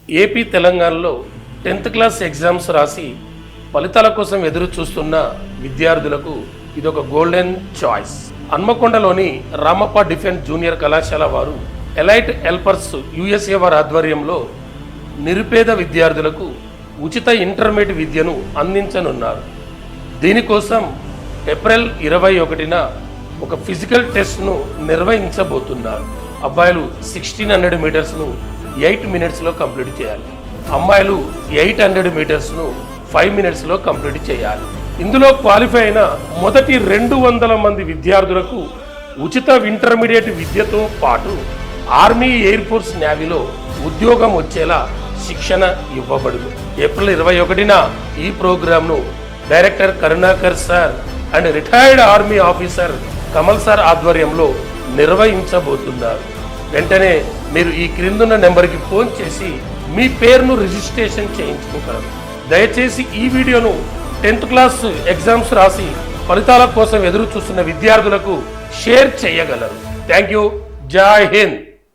AP తెలంగాణలో 10th class exams రాసి ఫలితాల కోసం ఎదురు చూస్తున్న విద్యార్థులకు ఇదొక గోల్డెన్ చాయిస్. హన్మకొండలోని రామప్ప డిఫెన్స్ జూనియర్ కళాశాల వారు ఎలైట్ హెల్పర్స్ యుఎస్ఏ వారి ఆధ్వర్యంలో నిరుపేద విద్యార్థులకు ఉచిత ఇంటర్మీడియట్ విద్యను అందించనున్నారు. దీనికోసం ఏప్రిల్ 21న ఒక ఫిజికల్ టెస్ట్ను నిర్వహించబోతున్నారు. అబ్బాయిలు 1600 మీటర్స్ను 8 మినిట్స్లో కంప్లీట్ చేయాలి. అమ్మాయిలు 800 మీటర్స్ను 5 మినిట్స్లో కంప్లీట్ చేయాలి. ఇందులో క్వాలిఫై అయిన మొదటి 200 మంది విద్యార్థులకు ఉచిత ఇంటర్మీడియట్ విద్యతో పాటు ఆర్మీ, ఎయిర్ ఫోర్స్, నేవీలో ఉద్యోగం వచ్చేలా శిక్షణ ఇవ్వబడును. ఏప్రిల్ 21న ఈ ప్రోగ్రాంను director Karunakar sir and retired army officer Kamal sir ఆధ్వర్యంలో నిర్వహించబోతున్నారు. వెంటనే మీరు ఈ క్రిందున్న నెంబర్కి ఫోన్ చేసి మీ పేరును రిజిస్ట్రేషన్ చేయించుకోగలరు. దయచేసి ఈ వీడియోను 10th క్లాస్ ఎగ్జామ్స్ రాసి ఫలితాల కోసం ఎదురు చూస్తున్న విద్యార్థులకు షేర్ చేయగలరు. Thank you. జై హింద్.